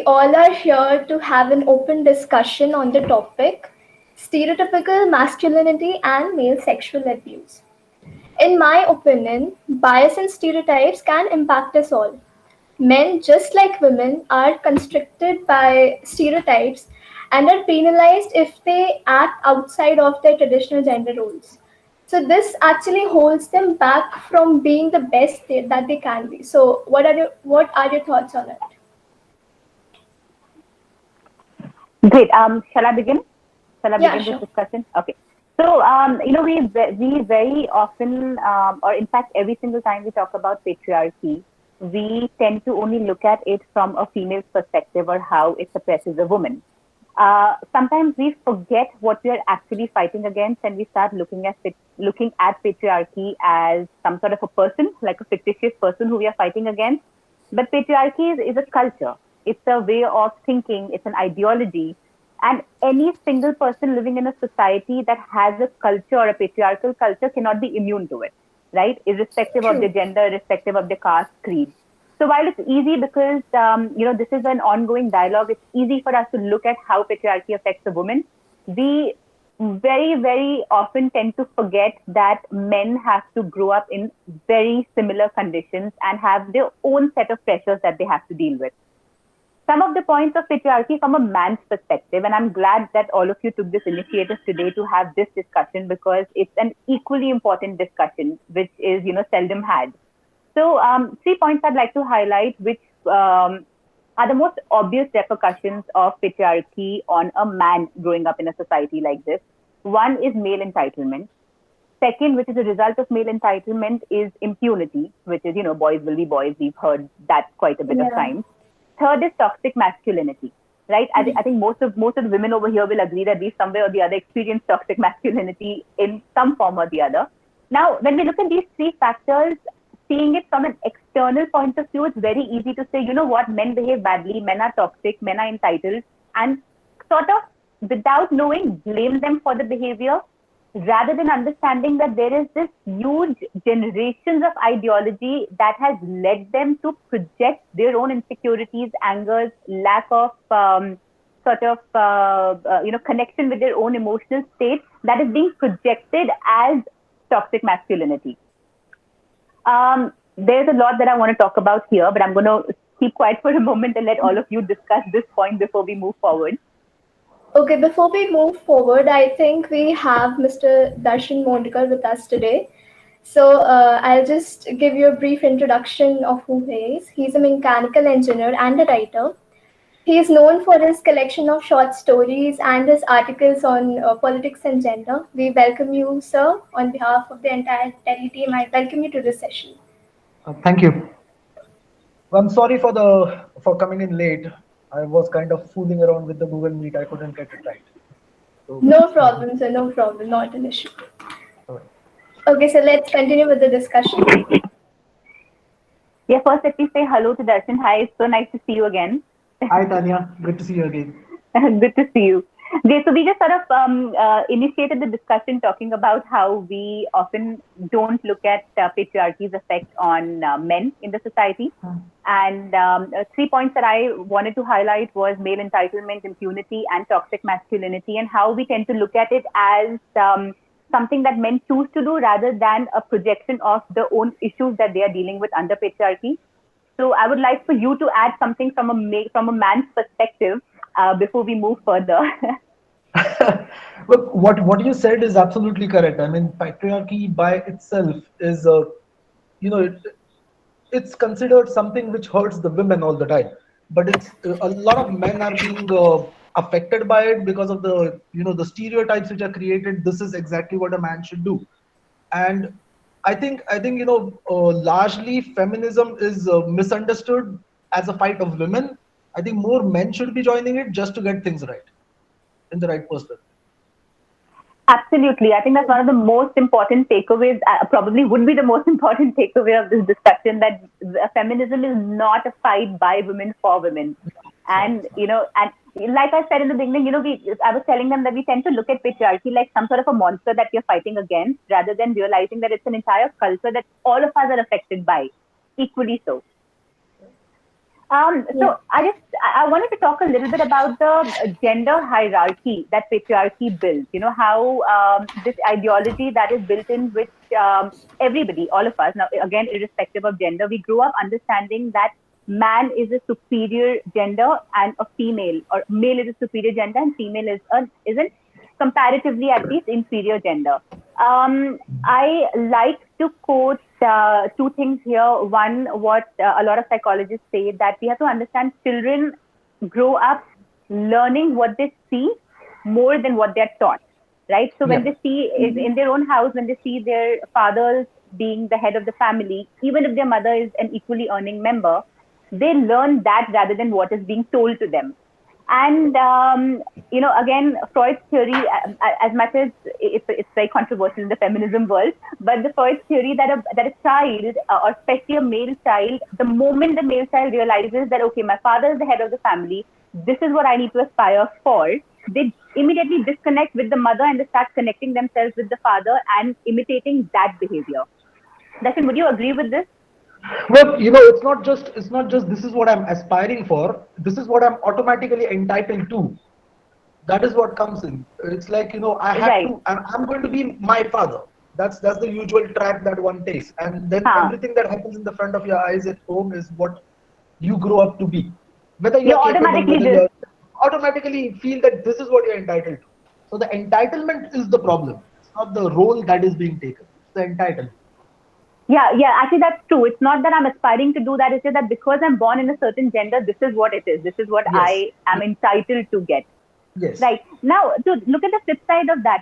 we all are here to have an open discussion on the topic stereotypical masculinity and male sexual abuse. In my opinion, bias and stereotypes can impact us all. Men, just like women, are constricted by stereotypes and are penalized if they act outside of their traditional gender roles. So this actually holds them back from being the best that they can be. So what are your thoughts on it? Great. Shall I begin? Shall I Yeah, begin this sure. discussion? Okay. So, we very often, or in fact, every single time we talk about patriarchy, we tend to only look at it from a female's perspective or how it suppresses a woman. Sometimes we forget what we are actually fighting against, and we start looking at patriarchy as some sort of a person, like a fictitious person who we are fighting against. But patriarchy is a culture. It's a way of thinking. It's an ideology. And any single person living in a society that has a culture or a patriarchal culture cannot be immune to it, right? Irrespective of their True. gender, irrespective of their caste, creed. So while it's easy because this is an ongoing dialogue, it's easy for us to look at how patriarchy affects a woman. We very, very often tend to forget that men have to grow up in very similar conditions and have their own set of pressures that they have to deal with. Some of the points of patriarchy from a man's perspective, and I'm glad that all of you took this initiative today to have this discussion because it's an equally important discussion, which is, seldom had. So, 3 points I'd like to highlight, which are the most obvious repercussions of patriarchy on a man growing up in a society like this. One is male entitlement. Second, which is a result of male entitlement, is impunity, which is, boys will be boys. We've heard that quite a bit of Yeah. times. Third is toxic masculinity, right? I think most of the women over here will agree that we somewhere or the other experience toxic masculinity in some form or the other. Now, when we look at these three factors, seeing it from an external point of view, it's very easy to say, you know what, men behave badly, men are toxic, men are entitled, and sort of without knowing, blame them for the behavior rather than understanding that there is this huge generations of ideology that has led them to project their own insecurities, angers, lack of connection with their own emotional state that is being projected as toxic masculinity. There's a lot that I want to talk about here, but I'm going to keep quiet for a moment and let all of you discuss this point before we move forward. Okay, before we move forward, I think we have Mr. Darshan Mondkar with us today. So I'll just give you a brief introduction of who he is. He's a mechanical engineer and a writer. He is known for his collection of short stories and his articles on politics and gender. We welcome you, sir, on behalf of the entire Delhi team. I welcome you to this session. Thank you. I'm sorry for coming in late. I was kind of fooling around with the Google Meet. I couldn't get it right. So, No problem, sir. No problem. Not an issue. all right. Okay, so let's continue with the discussion. Yeah, first let me say hello to Darshan. Hi, it's so nice to see you again. Hi, Tanya. Good to see you again. Good to see you. Okay, so we just sort of initiated the discussion talking about how we often don't look at patriarchy's effect on men in the society. And 3 points that I wanted to highlight was male entitlement, impunity, and toxic masculinity, and how we tend to look at it as something that men choose to do rather than a projection of the own issues that they are dealing with under patriarchy. So I would like for you to add something from a man's perspective before we move further. Look, what you said is absolutely correct. I mean, patriarchy by itself is you know, it, it's considered something which hurts the women all the time. But it's a lot of men are being affected by it because of the stereotypes which are created. This is exactly what a man should do, and I think largely feminism is misunderstood as a fight of women. I think more men should be joining it just to get things right in the right perspective. Absolutely. I think that's one of the most important takeaways, probably would be the most important takeaway of this discussion, that feminism is not a fight by women for women. It's not. And, It's not. like I said in the beginning, I was telling them that we tend to look at patriarchy like some sort of a monster that we're fighting against rather than realizing that it's an entire culture that all of us are affected by, equally so. So I wanted to talk a little bit about the gender hierarchy that patriarchy builds. You know how this ideology that is built in which everybody, all of us, now again irrespective of gender, we grew up understanding that man is a superior gender and a female, or male is a superior gender and female is an comparatively at least inferior gender. I like to quote two things here. One, what a lot of psychologists say, that we have to understand children grow up learning what they see more than what they're taught, right? So when Yeah. they see in their own house, when they see their fathers being the head of the family, even if their mother is an equally earning member, they learn that rather than what is being told to them. And again, Freud's theory, as much as it's very controversial in the feminism world, but the Freud's theory that a child, or especially a male child, the moment the male child realizes that, okay, my father is the head of the family, this is what I need to aspire for, they immediately disconnect with the mother and they start connecting themselves with the father and imitating that behavior. Darshan, would you agree with this? Well, it's not just this is what I'm aspiring for. This is what I'm automatically entitled to. That is what comes in. It's like, I have Right. to. I'm going to be my father. That's the usual track that one takes, and then Huh. everything that happens in the front of your eyes at home is what you grow up to be. Whether You you're capable, automatically whether just you're automatically feel that this is what you're entitled to. So the entitlement is the problem. It's not the role that is being taken. It's the entitlement. Yeah, yeah, actually that's true. It's not that I'm aspiring to do that. It's just that because I'm born in a certain gender, this is what it is. This is what Yes. I am entitled to get. Yes. Right. Now, to look at the flip side of that,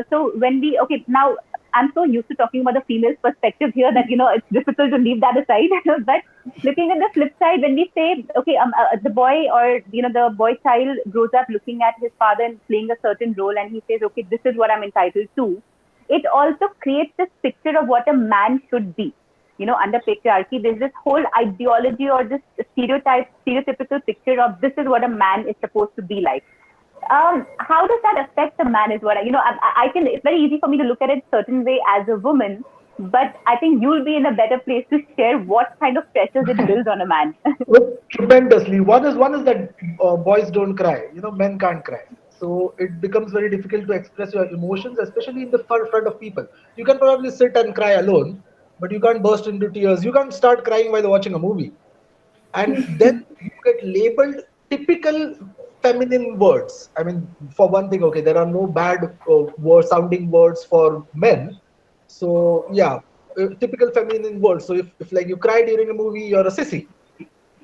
so when okay, now I'm so used to talking about the female's perspective here that, it's difficult to leave that aside. But looking at the flip side, when we say, okay, the boy, or, the boy child grows up looking at his father and playing a certain role, and he says, okay, this is what I'm entitled to. It also creates this picture of what a man should be. Under patriarchy, there's this whole ideology or this stereotypical picture of this is what a man is supposed to be like. How does that affect the man? Is what I can. It's very easy for me to look at it certain way as a woman, but I think you'll be in a better place to share what kind of pressures it builds on a man. Well, tremendously. One is that boys don't cry. Men can't cry. So it becomes very difficult to express your emotions, especially in the front of people. You can probably sit and cry alone, but you can't burst into tears. You can't start crying while watching a movie. And then you get labeled typical feminine words. I mean, for one thing, okay, there are no bad sounding words for men. So yeah, typical feminine words. So if like you cry during a movie, you're a sissy,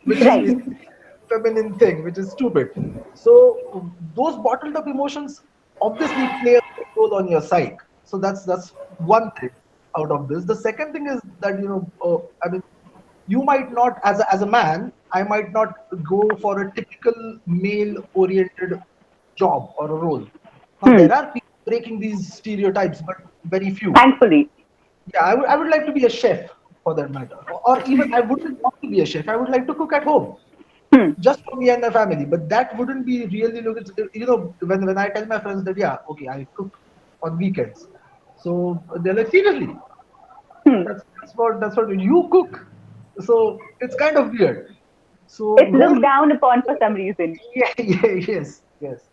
which is Right. basically a feminine thing, which is stupid. So those bottled up emotions obviously play a big role on your psyche. So that's one thing out of this. The second thing is that I mean, you might not, as a man, I might not go for a typical male oriented job or a role. Now Hmm. there are people breaking these stereotypes, but very few. Thankfully. Yeah, I would like to be a chef for that matter. Or even I wouldn't want to be a chef. I would like to cook at home Hmm. just for me and my family. But that wouldn't be really look. When I tell my friends that yeah, okay, I cook on weekends, so they're like seriously, Hmm. that's what you cook. So it's kind of weird. So It's role, looked down upon for some reason. yeah, yeah, yes, yes,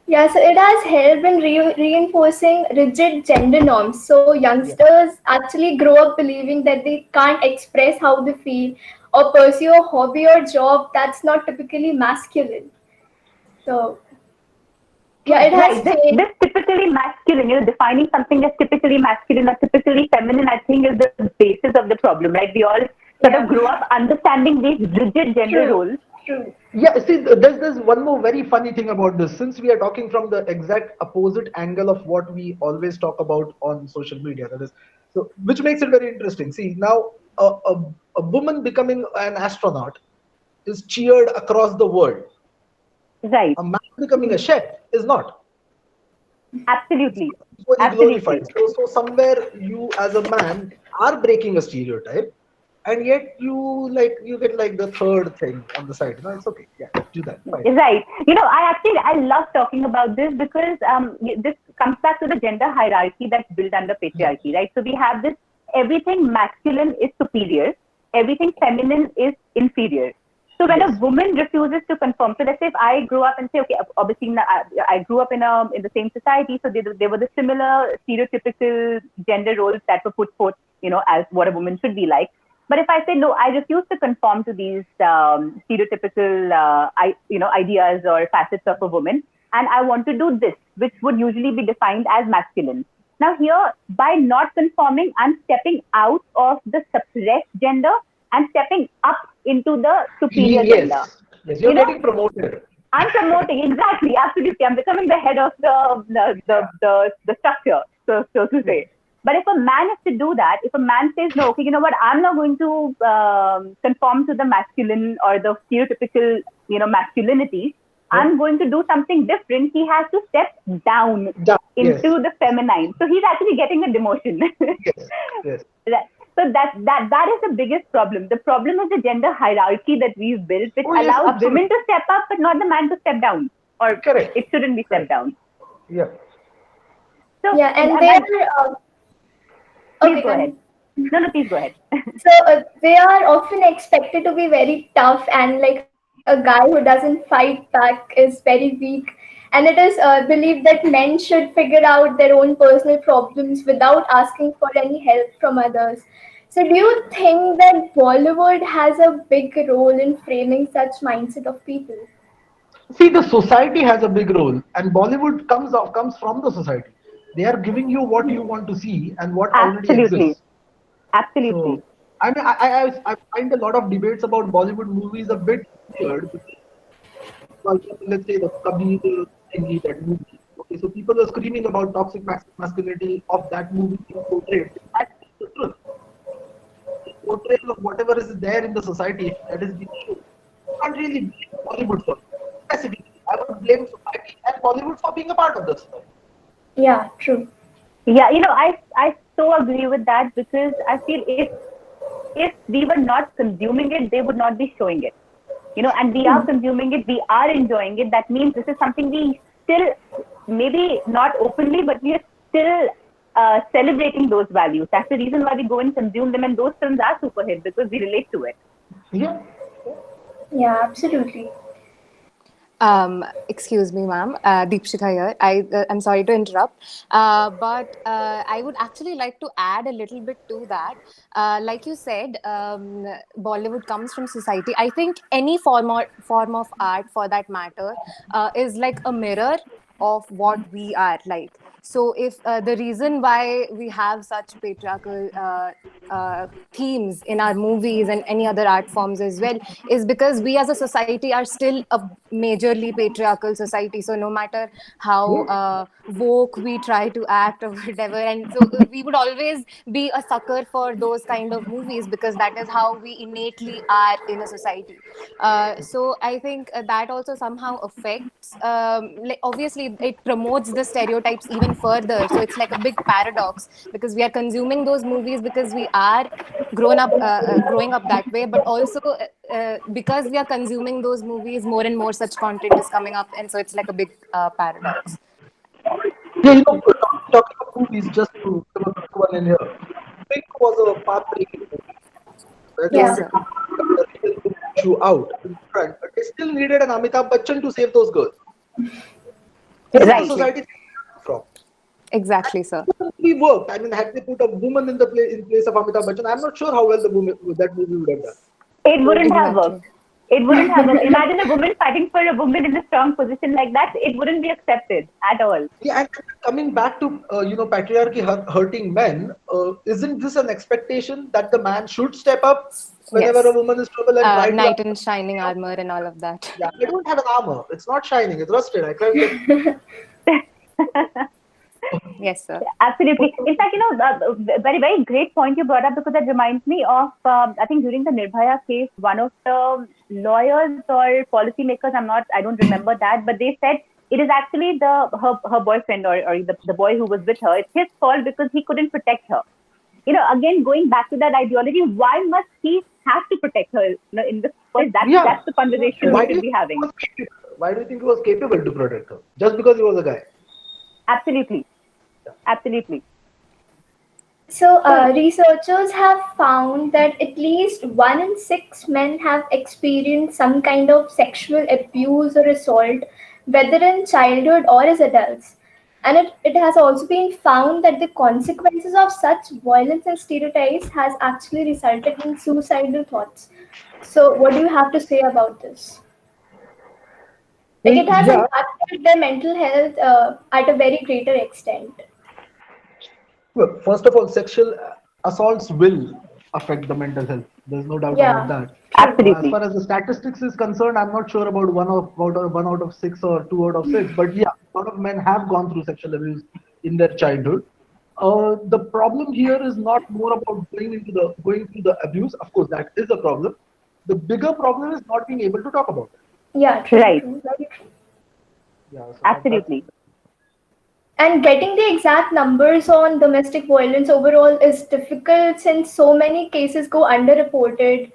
Yeah, so it has helped in reinforcing rigid gender norms. So yeah. youngsters actually grow up believing that they can't express how they feel or pursue a hobby or job that's not typically masculine. So yeah, it True. has Right. This changed. typically masculine, defining something as typically masculine or typically feminine, I think is the basis of the problem, right? We all sort of Yeah, grow up understanding these rigid gender true, roles. true. Yeah, see, there's one more very funny thing about this. Since we are talking from the exact opposite angle of what we always talk about on social media, that is, so which makes it very interesting. See, now a woman becoming an astronaut is cheered across the world. Right. A man becoming a chef is not. Absolutely. Equally glorified. Absolutely. So somewhere you as a man are breaking a stereotype, and yet you get like the third thing on the side. No, it's okay. Yeah, do that. Fine. Right. I love talking about this because this comes back to the gender hierarchy that's built under patriarchy, right? So we have this: everything masculine is superior, everything feminine is inferior. So when Yes. a woman refuses to conform, so let's say if I grew up and say, okay, obviously I grew up in the same society, so there were the similar stereotypical gender roles that were put forth, as what a woman should be like. But if I say no, I refuse to conform to these stereotypical, ideas or facets of a woman, and I want to do this, which would usually be defined as masculine. Now here, by not conforming, I'm stepping out of the suppressed gender and stepping up into the superior gender. Yes. Yes. You're You know, getting promoted. I'm promoting exactly, absolutely. I'm becoming the head of the structure, so to say. But if a man is to do that, if a man says no, okay, you know what, I'm not going to conform to the masculine or the stereotypical, masculinity. I'm going to do something different. He has to step down Yes. into the feminine. So he's actually getting a demotion. Yes. Yes. So that is the biggest problem. The problem is the gender hierarchy that we've built, which Oh, yes, allows absolutely. women to step up, but not the man to step down. Or Correct. it shouldn't be stepped down. Yeah. So Yeah, and they are. please Okay, go ahead. No, please go ahead. So they are often expected to be very tough, and like a guy who doesn't fight back is very weak. And it is believed that men should figure out their own personal problems without asking for any help from others. So, do you think that Bollywood has a big role in framing such mindset of people? See, the society has a big role, and Bollywood comes from the society. They are giving you what you want to see and what already Absolutely. exists. Absolutely. So, I mean, I find a lot of debates about Bollywood movies a bit weird. For example, let's say the Kabir thingy, that movie. Okay, so people are screaming about toxic masculinity of that movie being portrayed. That's the truth. The portrayal of whatever is there in the society that is being shown. You can't really blame Bollywood for it. Specifically, I would blame society and Bollywood for being a part of the society. Yeah, true. Yeah, I so agree with that, because I feel if we were not consuming it, they would not be showing it. And we are consuming it, we are enjoying it. That means this is something we still, maybe not openly, but we are still celebrating those values. That's the reason why we go and consume them, and those films are super hit because we relate to it. Yeah. Yeah, absolutely. Excuse me, ma'am. Deepshika here. I'm sorry to interrupt, but I would actually like to add a little bit to that. Like you said, Bollywood comes from society. I think any form of art, for that matter, is like a mirror of what we are like. So, if the reason why we have such patriarchal themes in our movies and any other art forms as well is because we as a society are still a majorly patriarchal society. So no matter how woke we try to act or whatever, and so we would always be a sucker for those kind of movies because that is how we innately are in a society. So I think that also somehow affects, like obviously it promotes the stereotypes even further. So it's like a big paradox because we are consuming those movies because we are growing up that way, but also because we are consuming those movies, more and more such content is coming up, and so it's like a big paradox. Yeah, talking of movies, just to come up with one in here. Pink was a path-breaking movie where they Yeah. wanted to cut the real issue out in front, but they still needed an Amitabh Bachchan to save those girls. This is the Right. society from. Exactly, sir. We worked. I mean, had they put a woman in place of Amitabh Bachchan, I'm not sure how well that movie would have done. It wouldn't have Exactly. worked. It wouldn't have worked. Imagine a woman fighting for a woman in a strong position like that. It wouldn't be accepted at all. Yeah, and coming back to patriarchy hurting men, isn't this an expectation that the man should step up whenever Yes. a woman is trouble and try Knight to? in shining armor and all of that. Yeah, I don't have an armor. It's not shining. It's rusted. I can't get. Yes, sir. Absolutely. In fact, very, very great point you brought up, because that reminds me of, I think during the Nirbhaya case, one of the lawyers or policymakers, I don't remember that, but they said it is actually her boyfriend or the boy who was with her. It's his fault because he couldn't protect her. Again, going back to that ideology, why must he have to protect her? In this point, that's the conversation we should be having. Why do you think he was capable to protect her? Just because he was a guy? Absolutely. Absolutely. So, researchers have found that at least 1 in 6 men have experienced some kind of sexual abuse or assault, whether in childhood or as adults. And it has also been found that the consequences of such violence and stereotypes has actually resulted in suicidal thoughts. So, what do you have to say about this? Like, it has Yeah, impacted their mental health at a very greater extent. well, first of all, sexual assaults will affect the mental health. There's no doubt about Yeah, that. true. As Absolutely. far as the statistics is concerned, I'm not sure about one out of six or 2 out of 6, but yeah, a lot of men have gone through sexual abuse in their childhood. The problem here is not more about going through the abuse. Of course, that is a problem. The bigger problem is not being able to talk about it. Yeah, true, Right. true. Very true. Yeah, so that's Absolutely. And getting the exact numbers on domestic violence overall is difficult since so many cases go underreported.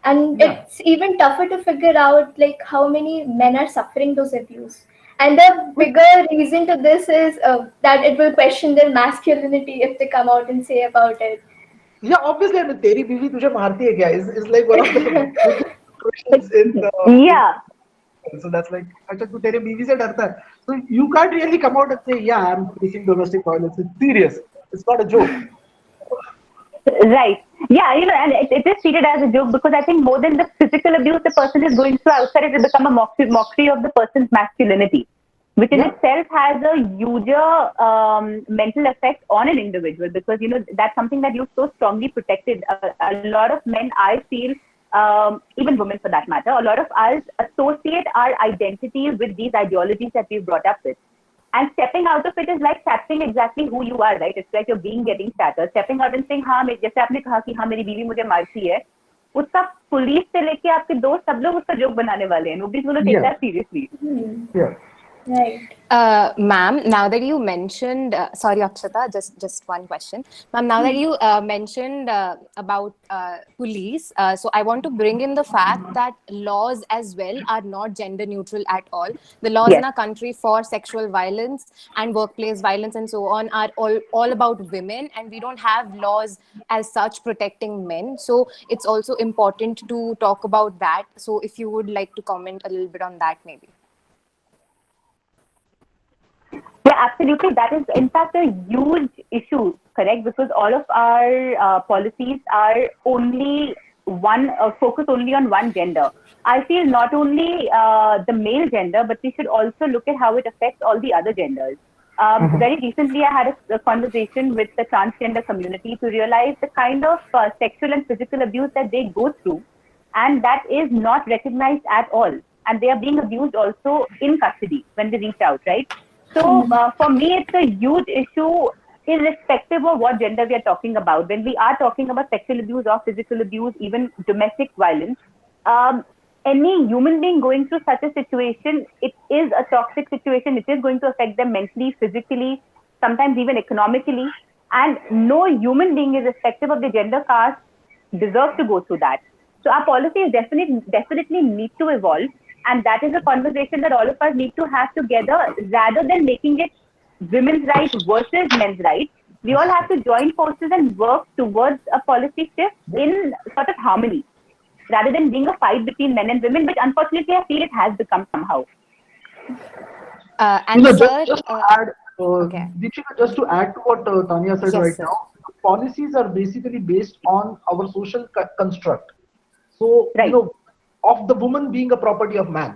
And yeah. it's even tougher to figure out like how many men are suffering those abuse. And the bigger reason to this is that it will question their masculinity if they come out and say about it. Yeah, obviously, I mean, तेरी बीवी तुझे मारती है क्या? Is like one of the biggest questions in Yeah. so that's like, अच्छा तू तेरे बीवी से डरता है. So you can't really come out and say, yeah, I'm facing domestic violence. It's serious. It's not a joke. Right. Yeah, and it is treated as a joke because I think more than the physical abuse the person is going through outside, it will become a mockery of the person's masculinity, which in Yeah, itself has a huger mental effect on an individual because, that's something that you've so strongly protected. A lot of men, I feel, even women for that matter, a lot of us associate our identity with these ideologies that we've brought up with. And stepping out of it is like shattering exactly who you are, right? It's like your being getting shattered. Stepping out and saying, हाँ जैसे आपने कहा कि हाँ मेरी बीवी मुझे मारती है, उसका पुलिस से लेके आपके दोस्त सब लोग उसका जोक बनाने वाले हैं. Nobody's going to take yeah, that seriously. yeah. Right. Ma'am, now that you mentioned, sorry, Akshata, just one question, ma'am. Now that you mentioned about police, so I want to bring in the fact that laws as well are not gender neutral at all. The laws in Yes. our country for sexual violence and workplace violence and so on are all about women, and we don't have laws as such protecting men. So it's also important to talk about that. So if you would like to comment a little bit on that, maybe. Yeah, absolutely. That is, in fact, a huge issue, correct? Because all of our policies are only focus only on one gender. I feel not only the male gender, but we should also look at how it affects all the other genders. Very recently, I had a conversation with the transgender community to realize the kind of sexual and physical abuse that they go through, and that is not recognized at all. And they are being abused also in custody when they reach out, right? So for me, it's a huge issue, irrespective of what gender we are talking about. When we are talking about sexual abuse or physical abuse, even domestic violence, any human being going through such a situation, it is a toxic situation. It is going to affect them mentally, physically, sometimes even economically. And no human being, irrespective of the gender caste, deserves to go through that. So our policies definitely need to evolve. And that is a conversation that all of us need to have together rather than making it women's rights versus men's rights. We all have to join forces and work towards a policy shift in sort of harmony rather than being a fight between men and women, which unfortunately I feel it has become somehow. And sir, Just to add, okay. Deepshika, just to add to what Tanya said Yes, right sir. now, policies are basically based on our social construct. So, Right. of the woman being a property of man.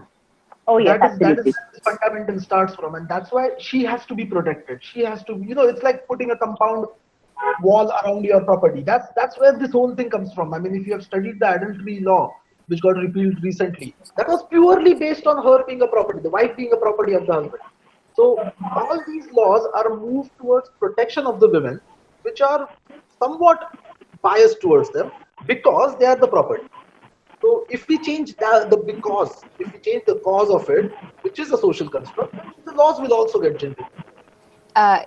Oh, yes, That is absolutely. fundamental starts from, and that's why she has to be protected. She has to, it's like putting a compound wall around your property. That's where this whole thing comes from. I mean, if you have studied the adultery law, which got repealed recently, that was purely based on her being a property, the wife being a property of the husband. So all these laws are moved towards protection of the women, which are somewhat biased towards them because they are the property. So if we change if we change the cause of it, which is a social construct, the laws will also get gendered.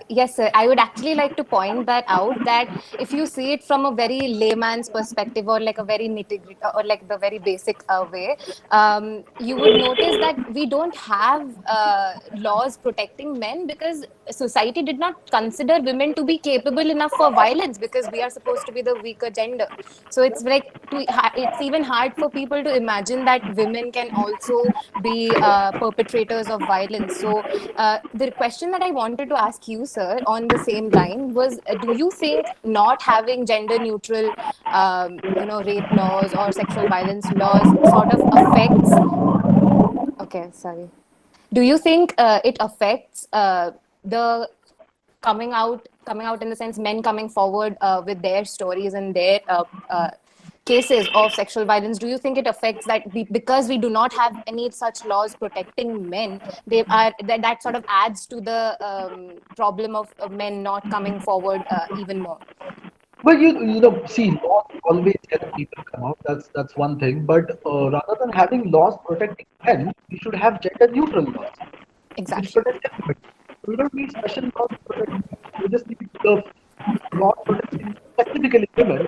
Yes, sir. I would actually like to point that out that if you see it from a very layman's perspective or like a very nitty gritty or like the very basic way, you would notice that we don't have laws protecting men because society did not consider women to be capable enough for violence because we are supposed to be the weaker gender. So it's like it's even hard for people to imagine that women can also be perpetrators of violence. So the question that I wanted to ask you, sir, on the same line was: do you think not having gender neutral, rape laws or sexual violence laws sort of affects? Okay, sorry. Do you think it affects the coming out in the sense men coming forward with their stories and their cases of sexual violence? Do you think it affects that because we do not have any such laws protecting men, they are that sort of adds to the problem of men not coming forward even more? Well, see, laws always help people come out. That's one thing. But rather than having laws protecting men, we should have gender neutral laws which Exactly. protect everybody. We don't need special laws to protect women. We just need laws protecting specifically women.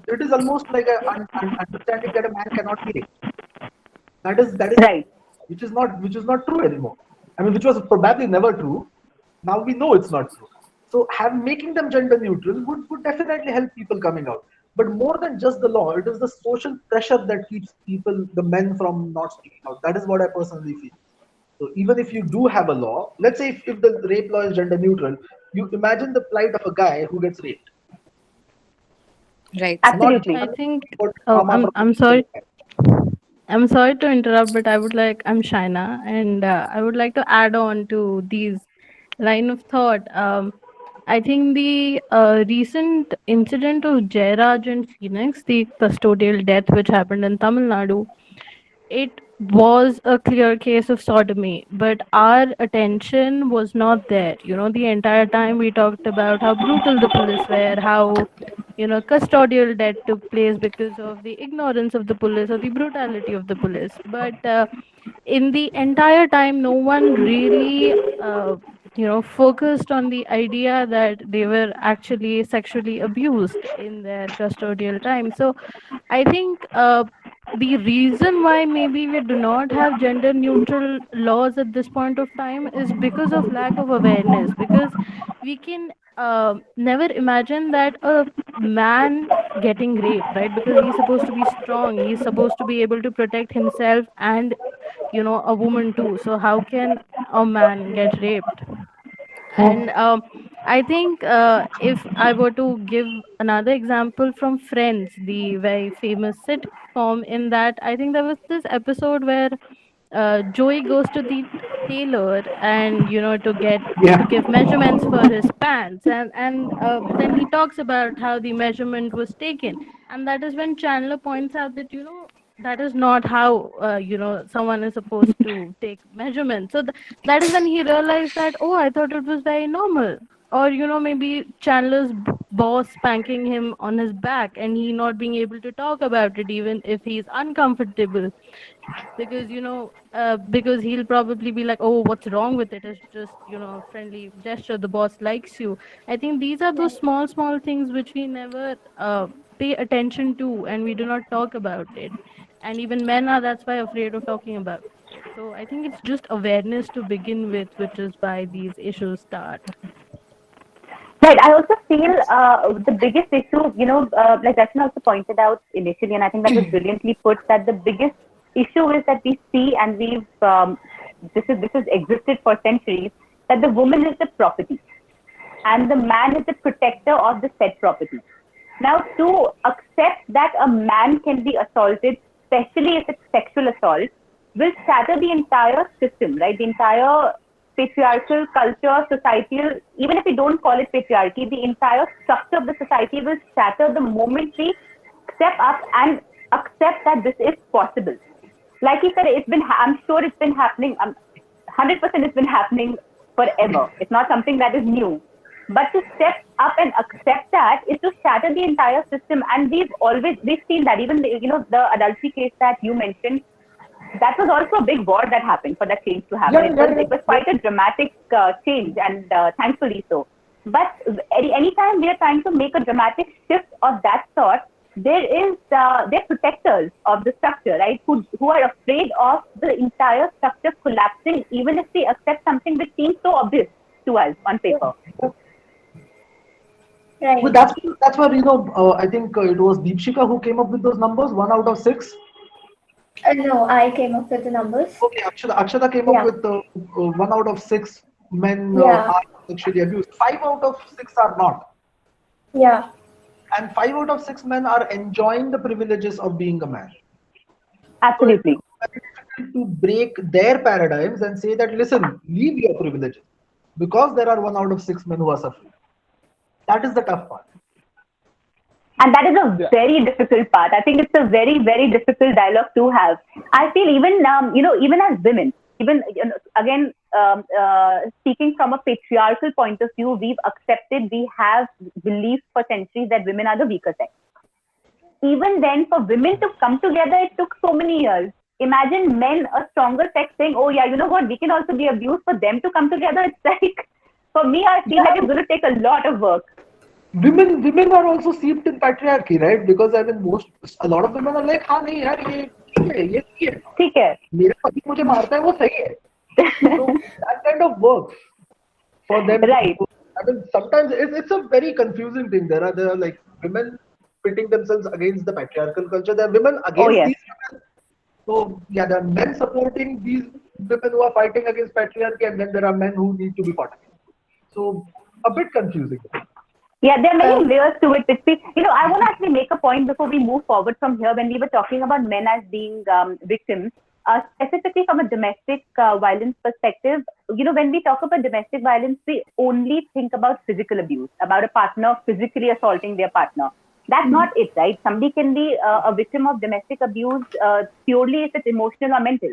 It is almost like an understanding that a man cannot be raped. That is Right. which is not true anymore. I mean, which was probably never true. Now we know it's not true. So making them gender neutral would definitely help people coming out. But more than just the law, it is the social pressure that keeps the men from not speaking out. That is what I personally feel. So even if you do have a law, let's say if the rape law is gender neutral, you imagine the plight of a guy who gets raped. Right, sir. Not Absolutely. I think. about Oh, trauma from I'm the sorry. guy. I'm sorry to interrupt, but I'm Shaina, and I would like to add on to these line of thought. I think the recent incident of Jairaj and Phoenix, the custodial death which happened in Tamil Nadu, it was a clear case of sodomy, but our attention was not there. The entire time we talked about how brutal the police were, how custodial death took place because of the ignorance of the police or the brutality of the police. But in the entire time, no one really focused on the idea that they were actually sexually abused in their custodial time. So I think the reason why maybe we do not have gender neutral laws at this point of time is because of lack of awareness, because we can never imagine that a man getting raped, right? Because he's supposed to be strong, he's supposed to be able to protect himself and a woman too. So how can a man get raped? And I think if I were to give another example from Friends, the very famous sitcom, in that I think there was this episode where Joey goes to the tailor and to Yeah. give measurements for his pants, and then he talks about how the measurement was taken, and that is when Chandler points out that that is not how someone is supposed to take measurements. So that is when he realized that, oh, I thought it was very normal. Or maybe Chandler's boss spanking him on his back and he not being able to talk about it even if he's uncomfortable, because because he'll probably be like, oh, what's wrong with it? It's just a friendly gesture, the boss likes you. I think these are those small things which we never pay attention to, and we do not talk about it, and even men are, that's why, afraid of talking about it. So I think it's just awareness to begin with, which is why these issues start. Right. I also feel the biggest issue, like Rachna also pointed out initially, and I think that was brilliantly put, that the biggest issue is that we see, and this has existed for centuries, that the woman is the property and the man is the protector of the said property. Now, to accept that a man can be assaulted, especially if it's sexual assault, will shatter the entire system, right? The entire patriarchal culture, societal, even if we don't call it patriarchy, the entire structure of the society will shatter the moment we step up and accept that this is possible. Like you said, I'm sure it's been happening, 100% it's been happening forever. It's not something that is new. But to step up and accept that is to shatter the entire system. And we've seen that. Even the adultery case that you mentioned, that was also a big war that happened for that change to happen. It was quite a dramatic change, and thankfully so. But anytime we are trying to make a dramatic shift of that sort, they're protectors of the structure, right? Who are afraid of the entire structure collapsing, even if we accept something which seems so obvious to us on paper. Right. Well, that's where I think it was Deepshika who came up with those numbers. 1 out of 6. No, I came up with the numbers. Okay, Akshata came up with 1 out of 6 men are sexually abused. 5 out of 6 are not. Yeah. And 5 out of 6 men are enjoying the privileges of being a man. Absolutely. So it's very difficult to break their paradigms and say that, listen, leave your privileges, because there are 1 out of 6 men who are suffering. That is the tough part. And that is a very difficult part. I think it's a very, very difficult dialogue to have. I feel even, even as women, even again, speaking from a patriarchal point of view, we have believed for centuries that women are the weaker sex. Even then, for women to come together, it took so many years. Imagine men, a stronger sex, saying, oh yeah, you know what, we can also be abused. For them to come together, it's like, for me, I feel like it's going to take a lot of work. Women are also steeped in patriarchy, right? Because I mean, a lot of women are like, हाँ नहीं यार ये ठीक है मेरा पति मुझे मारता है वो सही है. So that kind of works for them. Right. I mean, sometimes it's a very confusing thing. There are like women pitting themselves against the patriarchal culture. There are women against these women. So yeah, there are men supporting these women who are fighting against patriarchy, and then there are men who need to be fought against. So a bit confusing. Yeah, there are many layers to it. I want to actually make a point before we move forward from here. When we were talking about men as being victims, specifically from a domestic violence perspective, when we talk about domestic violence, we only think about physical abuse, about a partner physically assaulting their partner. That's not it, right? Somebody can be a victim of domestic abuse purely if it's emotional or mental.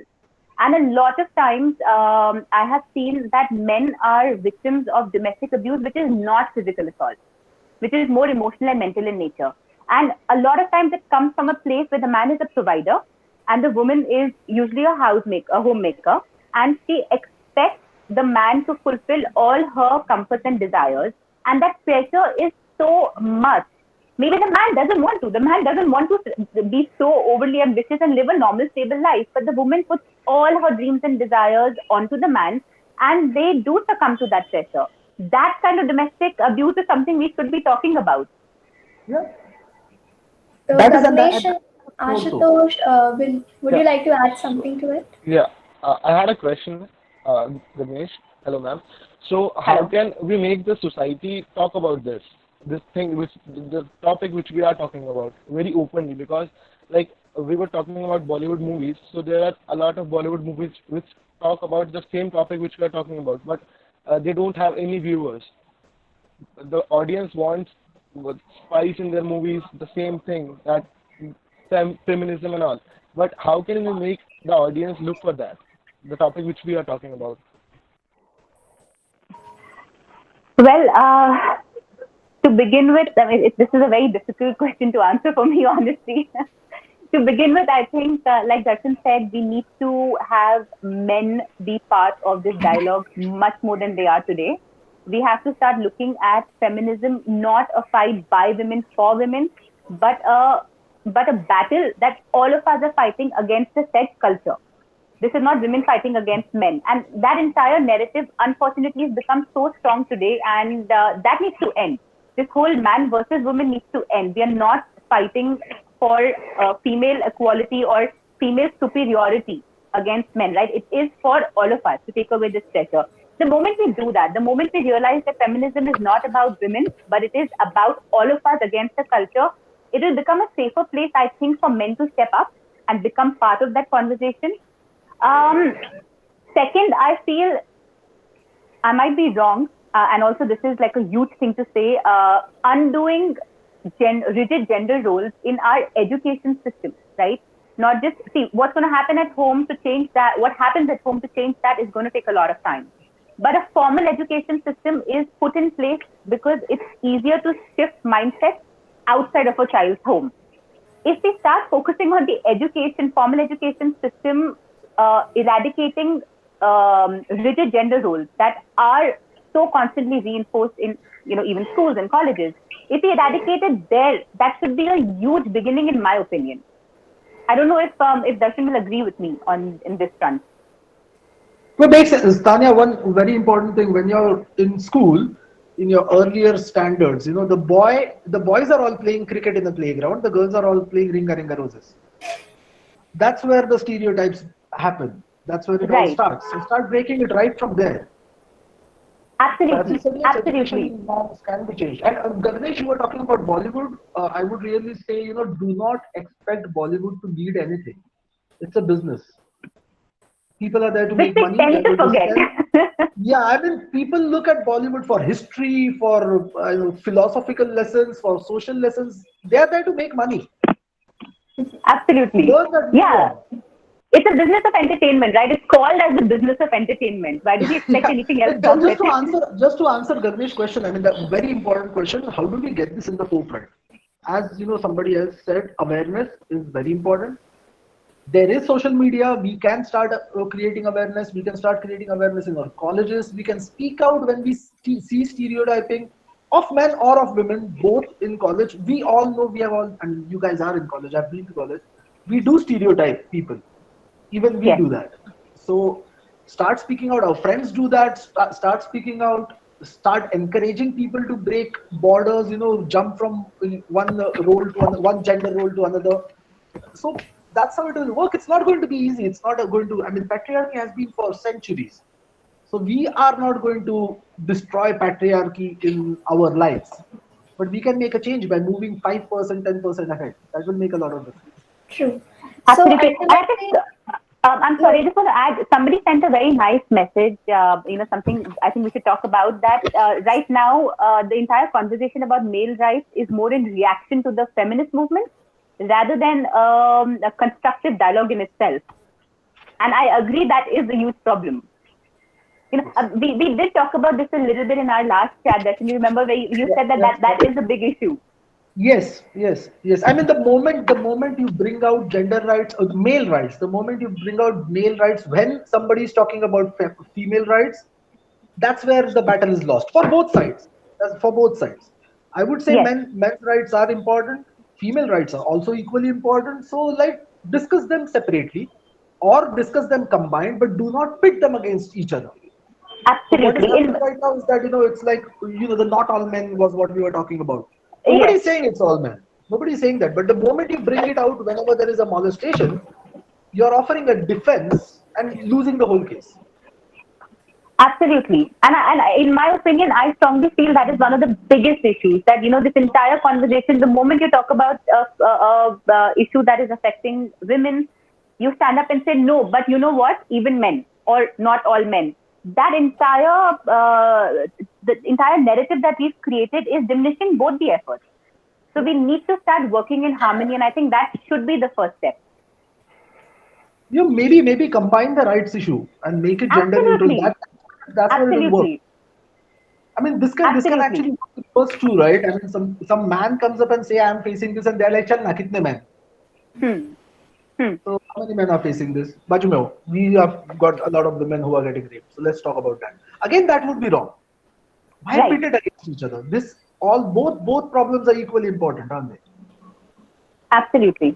And a lot of times, I have seen that men are victims of domestic abuse, which is not physical assault, which is more emotional and mental in nature. And a lot of times it comes from a place where the man is a provider and the woman is usually a homemaker, and she expects the man to fulfill all her comforts and desires. And that pressure is so much. Maybe the man doesn't want to. The man doesn't want to be so overly ambitious and live a normal, stable life. But the woman puts all her dreams and desires onto the man, and they do succumb to that pressure. That kind of domestic abuse is something we should be talking about. Yeah. So Dharmesh, Ashutosh, would you like to add something to it? Yeah, I had a question, Ganesh. Hello, ma'am. So, how can we make the society talk about this thing, the topic which we are talking about, very openly? Because, like, we were talking about Bollywood movies, so there are a lot of Bollywood movies which talk about the same topic which we are talking about, but they don't have any viewers. The audience wants spice in their movies, the same thing, that feminism and all. But how can we make the audience look for that, the topic which we are talking about? Well, to begin with, I mean, this is a very difficult question to answer for me, honestly. To begin with, I think, like Darshan said, we need to have men be part of this dialogue much more than they are today. We have to start looking at feminism not a fight by women for women, but a battle that all of us are fighting against a set culture. This is not women fighting against men. And that entire narrative, unfortunately, has become so strong today, and that needs to end. This whole man versus woman needs to end. We are not fighting for female equality or female superiority against men, right? It is for all of us to take away this pressure. The moment we do that, the moment we realize that feminism is not about women, but it is about all of us against the culture, it will become a safer place, I think, for men to step up and become part of that conversation. Second, I feel, I might be wrong, and also this is like a huge thing to say, undoing rigid gender roles in our education system, right? Not just, see, what's going to happen at home to change that, what happens at home to change that is going to take a lot of time. But a formal education system is put in place because it's easier to shift mindset outside of a child's home. If we start focusing on the formal education system eradicating rigid gender roles that are so constantly reinforced in, even schools and colleges. If we eradicate it there, that should be a huge beginning, in my opinion. I don't know if Darshan will agree with me in this front. Well, makes sense. Tanya, one very important thing when you're in school, in your earlier standards, the boys are all playing cricket in the playground, the girls are all playing Ringa Ringa Roses. That's where the stereotypes happen. That's where it all starts. So start breaking it right from there. Absolutely. Absolutely. Norms can be changed. And Ganesh, you were talking about Bollywood. I would really say, do not expect Bollywood to lead anything. It's a business. People are there to make money. Tend to forget. Yeah, I mean, people look at Bollywood for history, for philosophical lessons, for social lessons. They are there to make money. Absolutely. Yeah. It's a business of entertainment, right? It's called as the business of entertainment. Why do you expect anything else? Just to answer Garnesh's question, I mean, the very important question, how do we get this in the forefront? As somebody else said, awareness is very important. There is social media. We can start creating awareness. We can start creating awareness in our colleges. We can speak out when we see stereotyping of men or of women, both in college. We all know and you guys are in college. I've been to college. We do stereotype people. Even we do that. So start speaking out. Our friends do that. Start speaking out. Start encouraging people to break borders. Jump from one role to one gender role to another. So that's how it will work. It's not going to be easy. It's not going to. I mean, patriarchy has been for centuries. So we are not going to destroy patriarchy in our lives, but we can make a change by moving 5%, 10% ahead. That will make a lot of difference. True. Absolutely. I'm sorry, I just want to add, somebody sent a very nice message, something I think we should talk about, that right now, the entire conversation about male rights is more in reaction to the feminist movement rather than a constructive dialogue in itself. And I agree that is a huge problem. We did talk about this a little bit in our last chat, Darshan. You remember where you said that is a big issue. Yes. I mean, the moment you bring out gender rights or male rights, the moment you bring out male rights when somebody is talking about female rights, that's where the battle is lost for both sides. For both sides, I would say men's rights are important. Female rights are also equally important. So, discuss them separately or discuss them combined, but do not pit them against each other. Absolutely. What is happening right now is that it's like the not all men was what we were talking about. Nobody's saying it's all men. Nobody's saying that. But the moment you bring it out whenever there is a molestation, you're offering a defense and losing the whole case. Absolutely. And in my opinion, I strongly feel that is one of the biggest issues. That, this entire conversation, the moment you talk about a issue that is affecting women, you stand up and say, no, but you know what? Even men, or not all men. That the entire narrative that we've created is diminishing both the efforts. So we need to start working in harmony, and I think that should be the first step. Maybe combine the rights issue and make it gender neutral. That's where it will work. I mean, this can actually work with first two, right? I mean, some man comes up and say, "I am facing this," and they're like, "Chal na, kitne men?" So how many men are facing this? Bajume, we have got a lot of women who are getting raped. So let's talk about that. Again, that would be wrong. Why pit it against each other? Both problems are equally important, aren't they? Absolutely.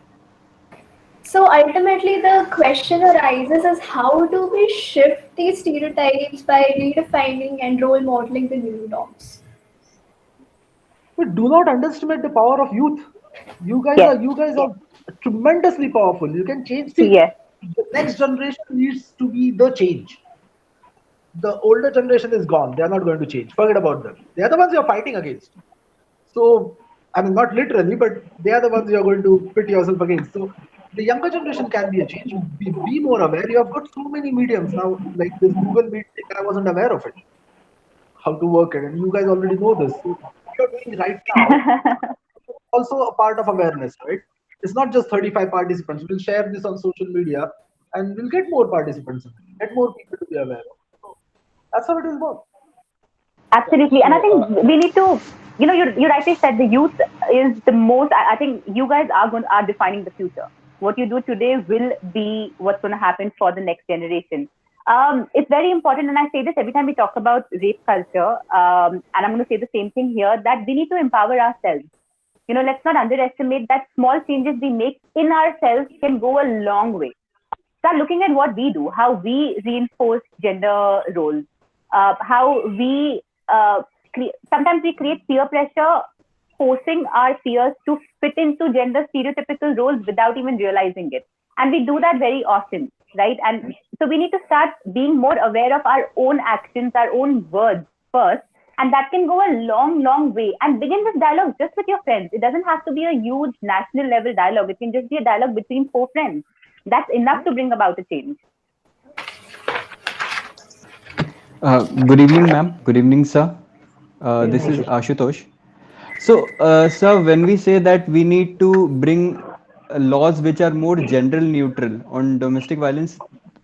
So ultimately, the question arises is how do we shift these stereotypes by redefining and role modeling the new norms? But do not underestimate the power of youth. You guys are tremendously powerful. You can change things. The next generation needs to be the change. The older generation is gone. They are not going to change. Forget about them. They are the ones you are fighting against. So, I mean, not literally, but they are the ones you are going to pit yourself against. So, the younger generation can be a change. Be more aware. You have got so many mediums now, like this Google Meet thing. I wasn't aware of it. How to work it. And you guys already know this. So, what you're doing right now also a part of awareness, right? It's not just 35 participants. We'll share this on social media and we'll get more participants, get more people to be aware of. So that's how it will work. Absolutely. And I think we need to, you rightly said the youth is the most, I think you guys are defining the future. What you do today will be what's going to happen for the next generation. It's very important, and I say this every time we talk about rape culture, and I'm going to say the same thing here, that we need to empower ourselves. Let's not underestimate that small changes we make in ourselves can go a long way. Start looking at what we do, how we reinforce gender roles, how we sometimes we create peer pressure, forcing our peers to fit into gender stereotypical roles without even realizing it. And we do that very often, right? And so we need to start being more aware of our own actions, our own words first. And that can go a long, long way. And begin this dialogue just with your friends. It doesn't have to be a huge national level dialogue. It can just be a dialogue between 4 friends. That's enough to bring about a change. Good evening, ma'am. Good evening, sir. This is Ashutosh. So, sir, when we say that we need to bring laws which are more gender neutral on domestic violence,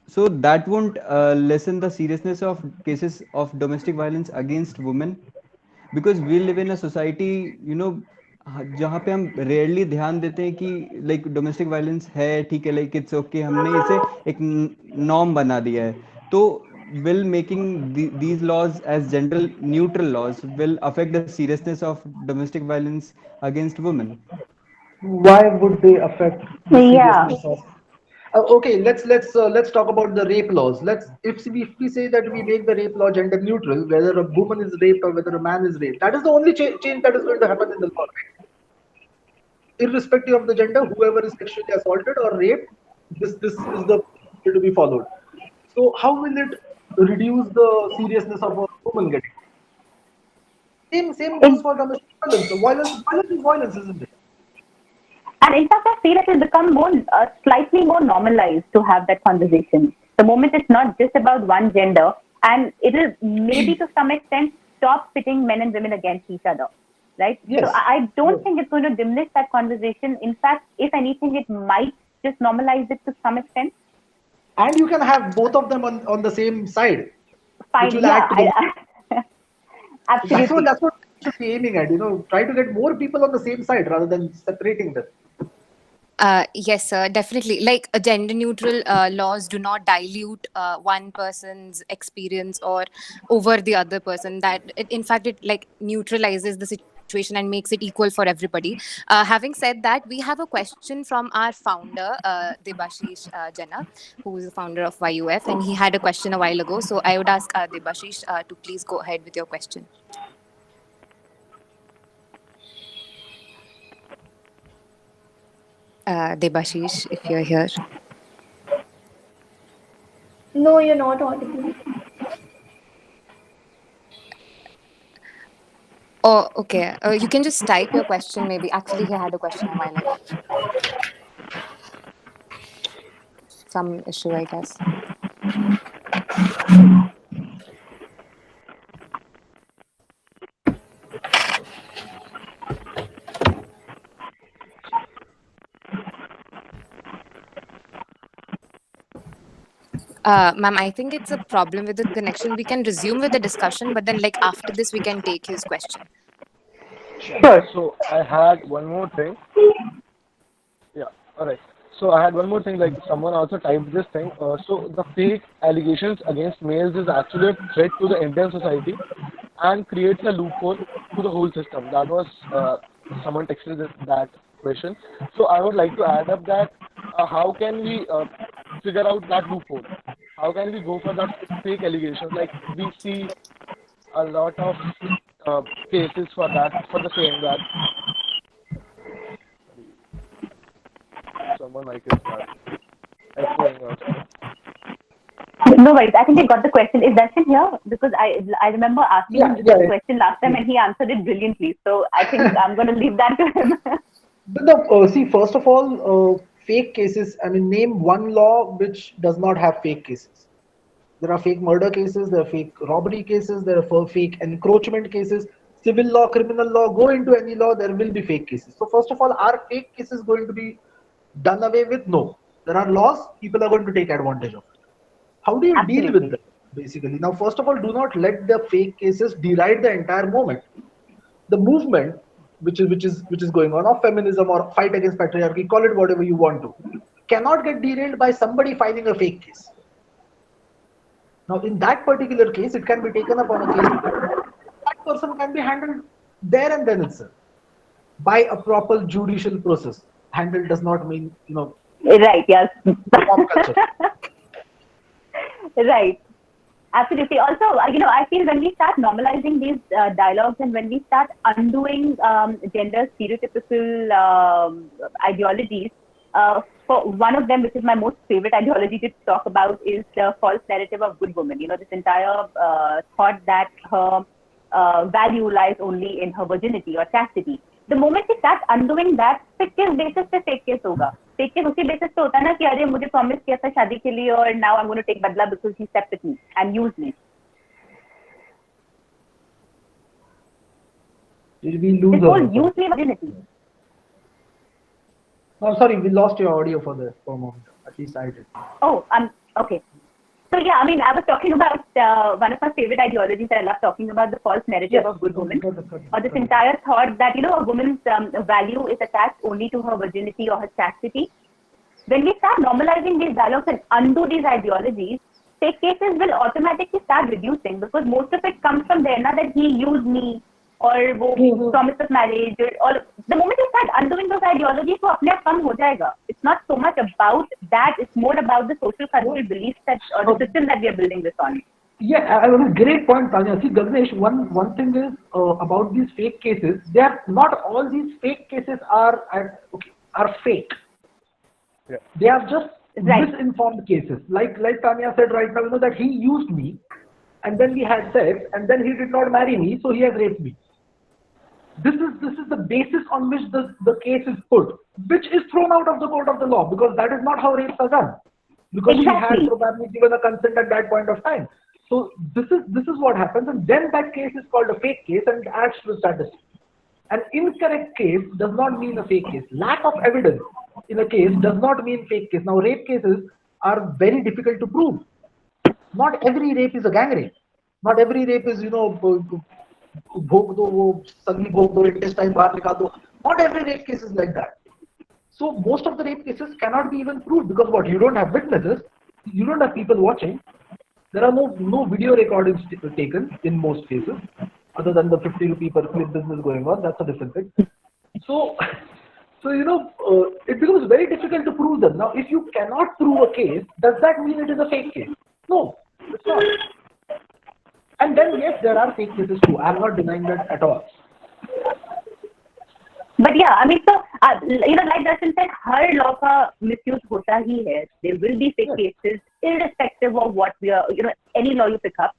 so that won't lessen the seriousness of cases of domestic violence against women, because we live in a society, जहाँ पे हम rarely ध्यान देते हैं कि like domestic violence है, ठीक है, लाइक इट्स ओके, हमने इसे एक नॉर्म बना दिया है. तो will making these laws as gender neutral laws will affect the seriousness of domestic violence against women? Why would they affect the Yeah. seriousness of? Okay, let's talk about the rape laws. If we say that we make the rape law gender neutral, whether a woman is raped or whether a man is raped, that is the only change that is going to happen in the law. Right? Irrespective of the gender, whoever is sexually assaulted or raped, this is the to be followed. So how will it reduce the seriousness of a woman getting? Same goes for domestic violence. So violence is violence, isn't it? And in fact, I feel it will become slightly more normalized to have that conversation. The moment it's not just about one gender, and it will maybe to some extent stop pitting men and women against each other, right? Yes. So I don't think it's going to diminish that conversation. In fact, if anything, it might just normalize it to some extent. And you can have both of them on the same side. Fine, which will add to the absolutely. That's what we should be aiming at. Try to get more people on the same side rather than separating them. Yes, sir, definitely. Like gender neutral laws do not dilute one person's experience or over the other person. In fact, it like neutralizes the situation and makes it equal for everybody. Having said that, we have a question from our founder, Debashish Jana, who is the founder of YUF, and he had a question a while ago. So I would ask Debashish to please go ahead with your question. Debashish, if you're here. No, you're not audible. Oh, okay. You can just type your question maybe. Actually, he had a question a while ago. Some issue, I guess. Ma'am, I think it's a problem with the connection. We can resume with the discussion, but then like after this, we can take his question. Sure. So I had one more thing. Yeah, all right. So I had one more thing, like someone also typed this thing. So the fake allegations against males is actually a threat to the Indian society and creates a loophole to the whole system. That was someone texted that question. So I would like to add up that how can we figure out that loophole? How can we go for that fake allegations? Like we see a lot of cases for that, for the same that someone like is echoing out. No worries. I think I got the question. Is Darshan here? Because I remember asking him this question last time and he answered it brilliantly. So I think I'm going to leave that to him. But see, first of all, fake cases. I mean, name one law which does not have fake cases. There are fake murder cases, there are fake robbery cases, there are fake encroachment cases. Civil law, criminal law, go into any law, there will be fake cases. So first of all, are fake cases going to be done away with? No. There are laws, people are going to take advantage of it. How do you deal with them, basically? Now, first of all, do not let the fake cases deride the entire movement. The movement which is going on, or feminism, or fight against patriarchy, call it whatever you want to, cannot get derailed by somebody filing a fake case. Now, in that particular case, it can be taken up on a case. That person can be handled there and then itself by a proper judicial process. Handled does not mean, Right, yes. pop culture. Right. Absolutely. Also, I feel when we start normalizing these dialogues, and when we start undoing gender stereotypical ideologies, for one of them, which is my most favorite ideology to talk about, is the false narrative of good woman. This entire thought that her value lies only in her virginity or chastity. The moment we start undoing that, फिर किस basis पे fake case होगा? Fake case उसी basis पे होता है ना कि अरे मुझे promise किया था शादी के लिए और now I'm going to take बदला because he slept with me and used me. Did we lose This whole use me virginity. Oh, sorry, we lost your audio for a moment. At least I did. Oh, okay. So yeah, I mean, I was talking about one of my favorite ideologies that I love talking about, the false narrative of good women, or this entire thought that, a woman's value is attached only to her virginity or her chastity. When we start normalizing these dialogues and undo these ideologies, fake cases will automatically start reducing, because most of it comes from there, not that he used me, or promise of marriage, or the moment you start undoing those ideologies, वो अपने आप कम हो जाएगा. It's not so much about that; it's more about the social cultural beliefs that, or the system that we are building this on. Yeah, I mean, great point, Tanya. See, Gagnesh, one thing is about these fake cases. They are not all these fake cases are fake. Yeah. They are just misinformed cases. Like Tanya said right now, that he used me, and then we had sex, and then he did not marry me, so he has raped me. This is the basis on which the case is put, which is thrown out of the court of the law, because that is not how rapes are done. Because she had probably given a consent at that point of time. So this is what happens, and then that case is called a fake case and adds to the statistics. An incorrect case does not mean a fake case. Lack of evidence in a case does not mean fake case. Now, rape cases are very difficult to prove. Not every rape is a gang rape. Not every rape is, भोग दो वो सगली भोग दो intestine बाहर निकाल दो. Not every rape case is like that. So most of the rape cases cannot be even proved, because what, you don't have witnesses, you don't have people watching. There are no video recordings taken in most cases, other than the 50 rupee per clip business going on. That's a different thing. So it becomes very difficult to prove them. Now, if you cannot prove a case, does that mean it is a fake case? No, it's not. And then yes, there are fake cases too. I'm not denying that at all. But yeah, I mean, so like Darshan said, her law का misuse होता ही है. There will be fake cases, irrespective of what we are, any law you pick up.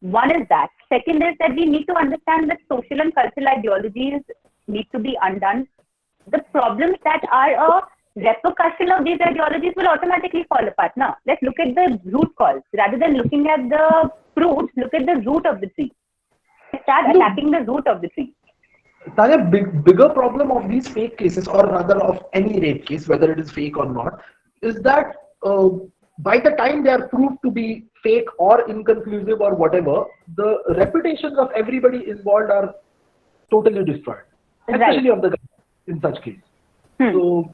One is that. Second is that we need to understand that social and cultural ideologies need to be undone. The problems that are a repercussion of these ideologies will automatically fall apart. Now, let's look at the root cause. Rather than looking at the fruit, look at the root of the tree. Start attacking the root of the tree. Tanya, bigger problem of these fake cases, or rather of any rape case, whether it is fake or not, is that by the time they are proved to be fake or inconclusive or whatever, the reputations of everybody involved are totally destroyed, especially of the government in such case. So,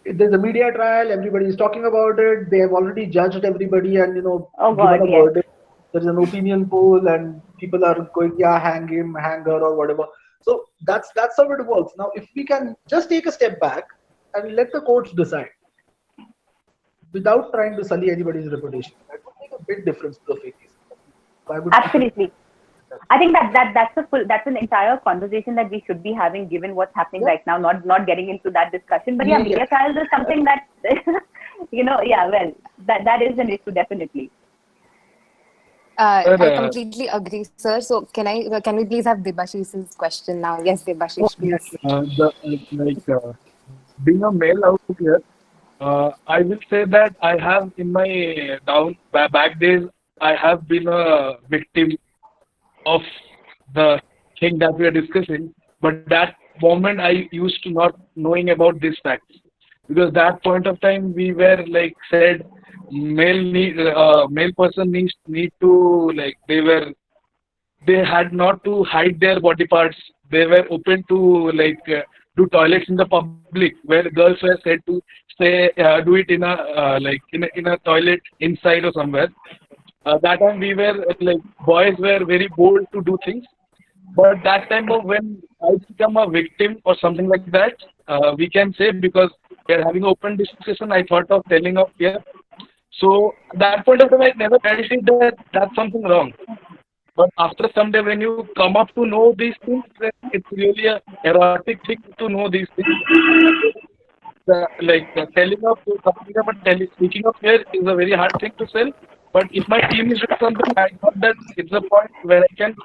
if there's a media trial, everybody is talking about it, they have already judged everybody and, given a verdict. There's an opinion poll and people are going, yeah, hang him, hang her, or whatever. So that's how it works. Now, if we can just take a step back and let the courts decide without trying to sully anybody's reputation, that would make a big difference to the fake case. So absolutely. I think that's an entire conversation that we should be having, given what's happening right now. Not getting into that discussion, but media trials is something that that is an issue, definitely. I completely agree, sir. So can we please have Debashish's question now? Yes, Debashish, please. Being a male out here, I will say that I have in my back days, I have been a victim of the thing that we are discussing, but that moment I used to not knowing about these facts, because that point of time we were like said male person need to, like, they were they had not to hide their body parts. They were open to do toilets in the public, where girls were said to say do it in a toilet inside or somewhere. That time we were boys were very bold to do things. But that time of when I become a victim or something like that, we can say, because we are having open discussion, I thought of telling of here. So at that point of time, I never felt it that that's something wrong. But after some day, when you come up to know these things, then it's really a erotic thing to know these things. Telling of something about speaking of here is a very hard thing to sell. But if my team is doing something, I thought that it's a point where I can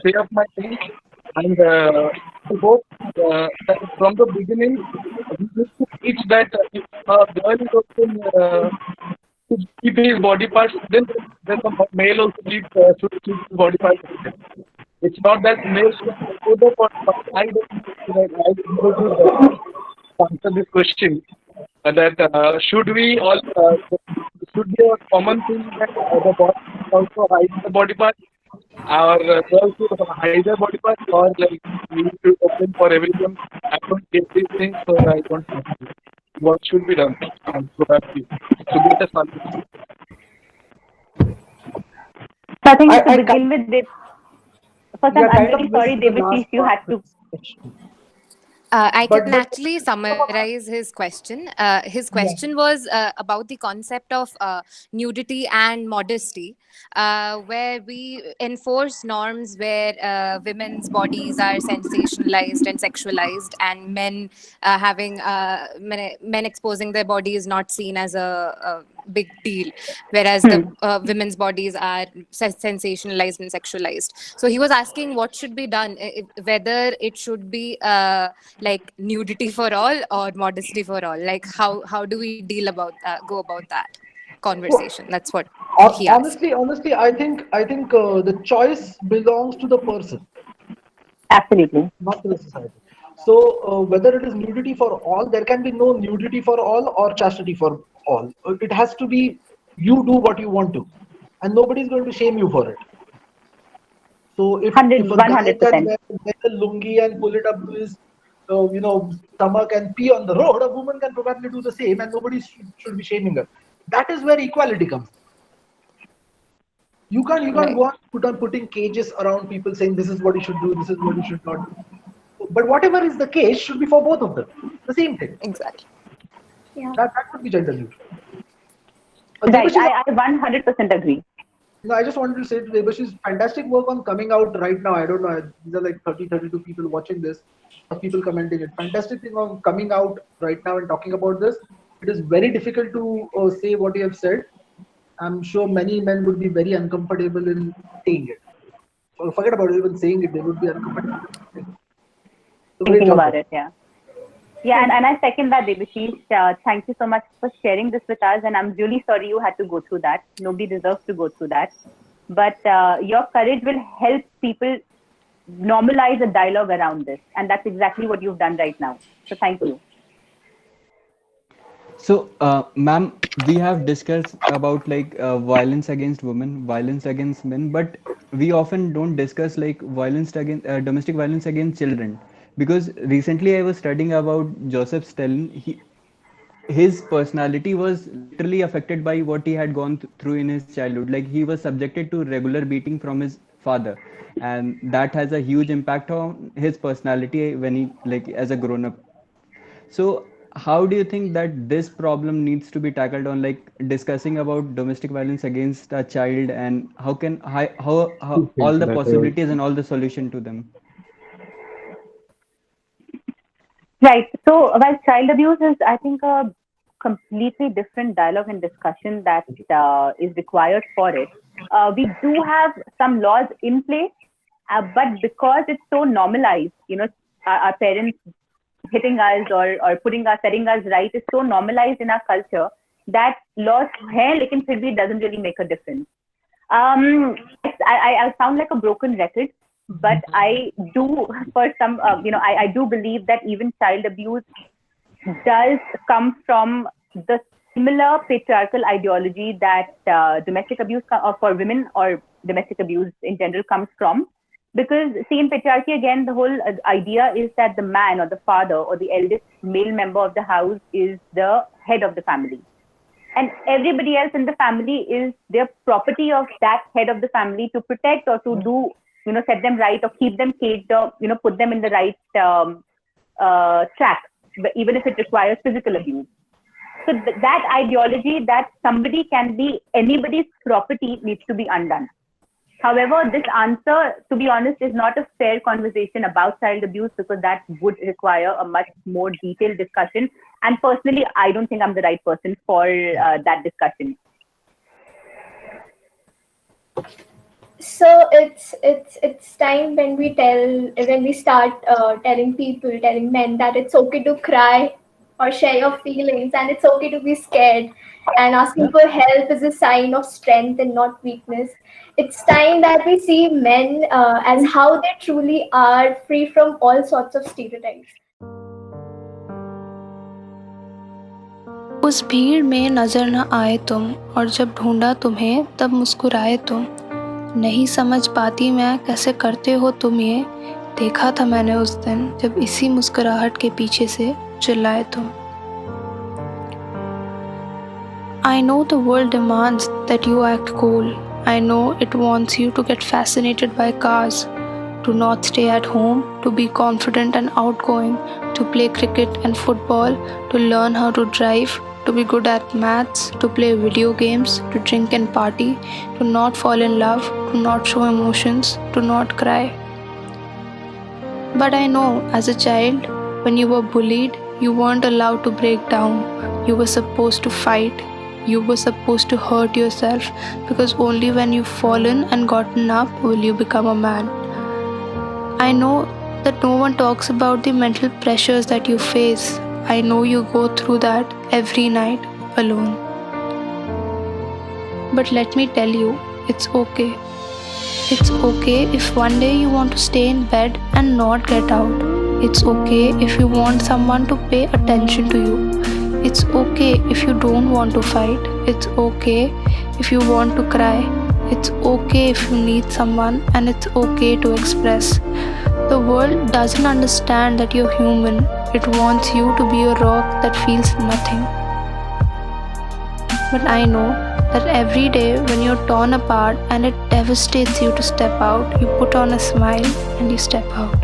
say up my things. And I hope that from the beginning, we need to teach that if a girl is also to keep his body parts, then the male also should keep his body parts. It's not that male should put up or hide answer this question. That should we all should be a common thing that the body also hide the body part, or girls should hide their body part, or we need to open for everyone. I don't get these things, so I don't know what should be done. Probably to get a solution. So I think to begin with, first I'm very sorry, Devashish, you had to. I can actually summarize his question. His question was about the concept of nudity and modesty, where we enforce norms where women's bodies are sensationalized and sexualized, and men men exposing their body is not seen as a big deal, whereas the women's bodies are sensationalized and sexualized. So he was asking what should be done, whether it should be like nudity for all or modesty for all. Like how do we go about that conversation? That's what he asked. Honestly, I think the choice belongs to the person, Absolutely. not to the society. So whether it is nudity for all, there can be no nudity for all or chastity for all. It has to be you do what you want to, and nobody is going to shame you for it. So if a guy can wear a lungi and pull it up to his stomach and pee on the road, a woman can probably do the same, and nobody should be shaming her. That is where equality comes. You can't go on putting cages around people saying this is what you should do, this is what you should not do. But whatever is the case should be for both of them. The same thing. Exactly. Yeah. That would be gender neutral. Right, I 100% agree. No, I just wanted to say to Devashi's fantastic work on coming out right now. I don't know, these are like 32 people watching this, people commenting it. Fantastic thing on coming out right now and talking about this. It is very difficult to say what you have said. I'm sure many men would be very uncomfortable in saying it. So forget about even saying it, they would be uncomfortable. So thinking about it, yeah. Yeah, and I second that, Devashish. Thank you so much for sharing this with us. And I'm really sorry you had to go through that. Nobody deserves to go through that. But your courage will help people normalize a dialogue around this. And that's exactly what you've done right now. So thank you. So, ma'am, we have discussed about violence against women, violence against men, but we often don't discuss violence against domestic violence against children. Because recently I was studying about Joseph Stalin. His personality was literally affected by what he had gone through in his childhood. Like he was subjected to regular beating from his father, and that has a huge impact on his personality when he as a grown up. So how do you think that this problem needs to be tackled on discussing about domestic violence against a child, and how all the possibilities and all the solution to them? Right. So, while child abuse is, I think, a completely different dialogue and discussion that is required for it, we do have some laws in place, but because it's so normalized, our parents hitting us or setting us right is so normalized in our culture that laws hai, lekin phir bhi doesn't really make a difference. I sound like a broken record, but I do, for some, I do believe that even child abuse does come from the similar patriarchal ideology that domestic abuse for women or domestic abuse in general comes from. Because see, in patriarchy, again, the whole idea is that the man or the father or the eldest male member of the house is the head of the family. And everybody else in the family is their property of that head of the family to protect or to do, set them right or keep them caged or, put them in the right track, even if it requires physical abuse. So that ideology that somebody can be anybody's property needs to be undone. However, this answer, to be honest, is not a fair conversation about child abuse because that would require a much more detailed discussion. And personally, I don't think I'm the right person for that discussion. So it's time when we start telling men that it's okay to cry or share your feelings, and it's okay to be scared, and asking for help is a sign of strength and not weakness. It's time that we see men as how they truly are, free from all sorts of stereotypes. उस भीड़ में नजर न आए तुम, और जब ढूंढा तुम्हें तब मुस्कुराए तुम। नहीं समझ पाती मैं कैसे करते हो तुम ये, देखा था मैंने उस दिन जब इसी मुस्कुराहट के पीछे से चिल्लाए तुम। I know the world demands that you act cool. I know it wants you to get fascinated by cars, to not stay at home, to be confident and outgoing, to play cricket and football, to learn how to drive, to be good at maths, to play video games, to drink and party, to not fall in love, to not show emotions, to not cry. But I know as a child, when you were bullied, you weren't allowed to break down. You were supposed to fight. You were supposed to hurt yourself, because only when you've fallen and gotten up will you become a man. I know that no one talks about the mental pressures that you face. I know you go through that every night alone. But let me tell you, it's okay. It's okay if one day you want to stay in bed and not get out. It's okay if you want someone to pay attention to you. It's okay if you don't want to fight. It's okay if you want to cry. It's okay if you need someone, and it's okay to express. The world doesn't understand that you're human. It wants you to be a rock that feels nothing. But I know that every day when you're torn apart and it devastates you to step out, you put on a smile and you step out.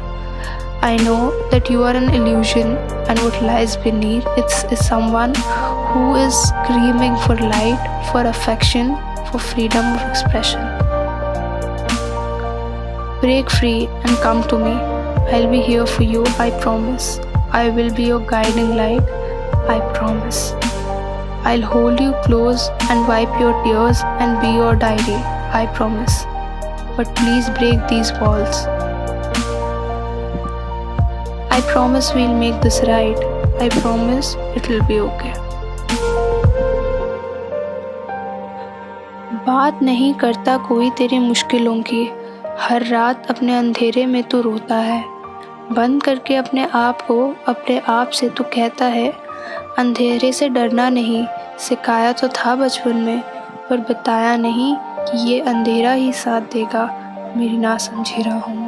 I know that you are an illusion, and what lies beneath is someone who is screaming for light, for affection, for freedom of expression. Break free and come to me. I'll be here for you, I promise. I will be your guiding light, I promise. I'll hold you close and wipe your tears and be your diary, I promise. But please break these walls. I promise we'll make this right. I promise it will be okay. बात नहीं करता कोई तेरी मुश्किलों की, हर रात अपने अंधेरे में तू रोता है। बंद करके अपने आप को अपने आप से तू कहता है, अंधेरे से डरना नहीं, सिखाया तो था बचपन में, पर बताया नहीं कि ये अंधेरा ही साथ देगा मेरी नासमझी राहों में।